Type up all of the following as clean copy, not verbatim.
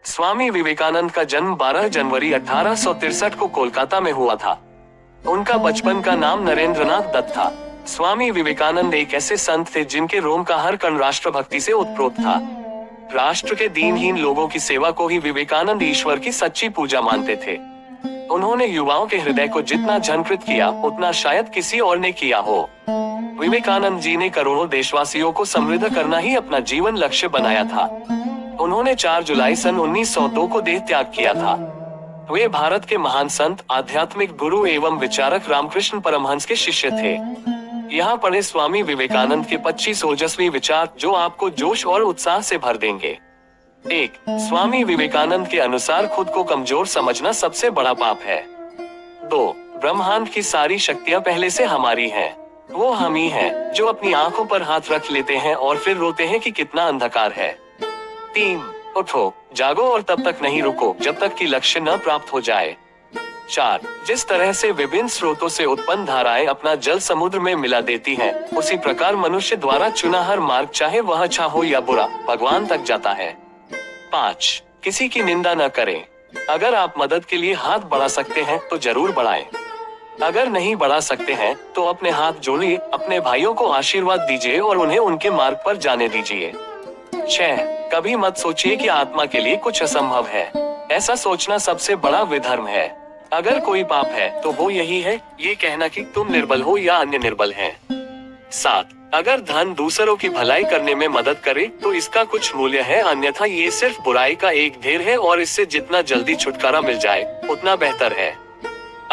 स्वामी विवेकानंद का जन्म 12 जनवरी 1863 को कोलकाता में हुआ था। उनका बचपन का नाम नरेंद्रनाथ दत्त था। स्वामी विवेकानंद एक ऐसे संत थे जिनके रोम का हर कण राष्ट्रभक्ति से उत्प्रोत था। राष्ट्र के दीनहीन लोगों की सेवा को ही विवेकानंद ईश्वर की सच्ची पूजा मानते थे। उन्होंने युवाओं के हृदय को जितना झंकृत किया उतना शायद किसी और ने किया हो। विवेकानंद जी ने करोड़ों देशवासियों को समृद्ध करना ही अपना जीवन लक्ष्य बनाया था। उन्होंने 4 जुलाई सन 1902 को देह त्याग किया था। वे भारत के महान संत, आध्यात्मिक गुरु एवं विचारक रामकृष्ण परमहंस के शिष्य थे। यहाँ पढ़े स्वामी विवेकानंद के 25 ओजस्वी विचार जो आपको जोश और उत्साह से भर देंगे। 1. स्वामी विवेकानंद के अनुसार खुद को कमजोर समझना सबसे बड़ा पाप है। 2. ब्रह्मांड की सारी शक्तियाँ पहले से हमारी हैं। वो हम ही हैं जो अपनी आंखों पर हाथ रख लेते हैं और फिर रोते हैं कि कितना अंधकार है। 3. उठो, जागो और तब तक नहीं रुको जब तक कि लक्ष्य न प्राप्त हो जाए। 4. जिस तरह से विभिन्न स्रोतों से उत्पन्न धाराएं अपना जल समुद्र में मिला देती हैं, उसी प्रकार मनुष्य द्वारा चुना हर मार्ग, चाहे वह अच्छा हो या बुरा, भगवान तक जाता है। 5. किसी की निंदा न करें। अगर आप मदद के लिए हाथ बढ़ा सकते हैं तो जरूर बढ़ाएं। अगर नहीं बढ़ा सकते हैं तो अपने हाथ जोड़िए, अपने भाइयों को आशीर्वाद दीजिए और उन्हें उनके मार्ग पर जाने दीजिए। 6. कभी मत सोचिए कि आत्मा के लिए कुछ असंभव है। ऐसा सोचना सबसे बड़ा विधर्म है। अगर कोई पाप है तो वो यही है, ये कहना कि तुम निर्बल हो या अन्य निर्बल हैं। 7. अगर धन दूसरों की भलाई करने में मदद करे तो इसका कुछ मूल्य है, अन्यथा ये सिर्फ बुराई का एक ढेर है और इससे जितना जल्दी छुटकारा मिल जाए उतना बेहतर है।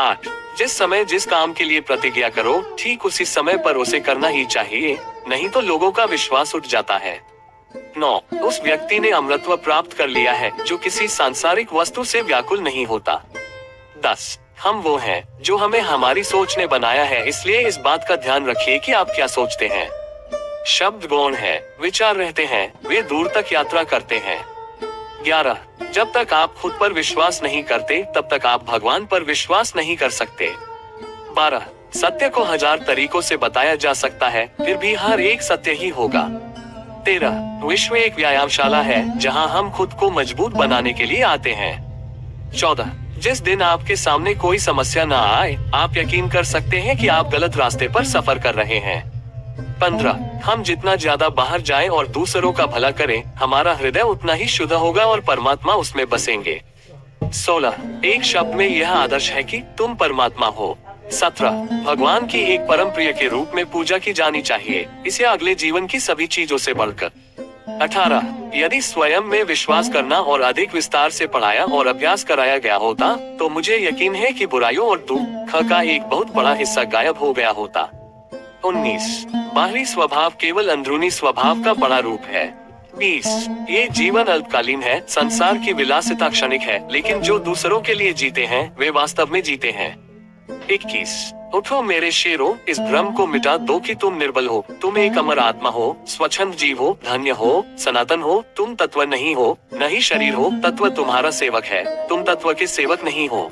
8. जिस समय जिस काम के लिए प्रतिज्ञा करो ठीक उसी समय पर उसे करना ही चाहिए, नहीं तो लोगों का विश्वास उठ जाता है। 9. उस व्यक्ति ने अमरत्व प्राप्त कर लिया है जो किसी सांसारिक वस्तु से व्याकुल नहीं होता। 10. हम वो हैं जो हमें हमारी सोच ने बनाया है, इसलिए इस बात का ध्यान रखिए कि आप क्या सोचते हैं। शब्द गौण है, विचार रहते हैं, वे दूर तक यात्रा करते हैं। 11. जब तक आप खुद पर विश्वास नहीं करते तब तक आप भगवान पर विश्वास नहीं कर सकते। 12. सत्य को 1000 तरीकों से बताया जा सकता है, फिर भी हर एक सत्य ही होगा। 13. विश्व एक व्यायामशाला है जहां हम खुद को मजबूत बनाने के लिए आते हैं। 14. जिस दिन आपके सामने कोई समस्या न आए, आप यकीन कर सकते हैं कि आप गलत रास्ते पर सफर कर रहे हैं। 15. हम जितना ज्यादा बाहर जाएं और दूसरों का भला करें, हमारा हृदय उतना ही शुद्ध होगा और परमात्मा उसमें बसेंगे। 16. एक शब्द में यह आदर्श है कि तुम परमात्मा हो। 17. भगवान की एक परम प्रिय के रूप में पूजा की जानी चाहिए, इसे अगले जीवन की सभी चीजों से बढ़कर। 18. यदि स्वयं में विश्वास करना और अधिक विस्तार से पढ़ाया और अभ्यास कराया गया होता तो मुझे यकीन है कि बुराइयों और दुख का एक बहुत बड़ा हिस्सा गायब हो गया होता। 19. बाहरी स्वभाव केवल अंदरूनी स्वभाव का बड़ा रूप है। 20. ये जीवन अल्पकालीन है, संसार की विलासिता क्षणिक है, लेकिन जो दूसरों के लिए जीते हैं वे वास्तव में जीते हैं। 21. उठो मेरे शेरों, इस भ्रम को मिटा दो कि तुम निर्बल हो, तुम एक अमर आत्मा हो, स्वच्छंद जीव हो, धन्य हो, सनातन हो, तुम तत्व नहीं हो, नहीं शरीर हो, तत्व तुम्हारा सेवक है, तुम तत्व के सेवक नहीं हो।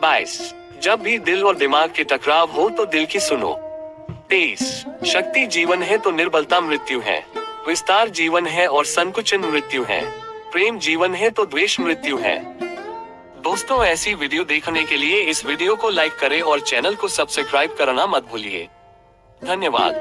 22. जब भी दिल और दिमाग के टकराव हो तो दिल की सुनो। 23. शक्ति जीवन है तो निर्बलता मृत्यु है, विस्तार जीवन है और संकुचन मृत्यु है, प्रेम जीवन है तो द्वेष मृत्यु है। दोस्तों, ऐसी वीडियो देखने के लिए इस वीडियो को लाइक करें और चैनल को सब्सक्राइब करना मत भूलिए। धन्यवाद।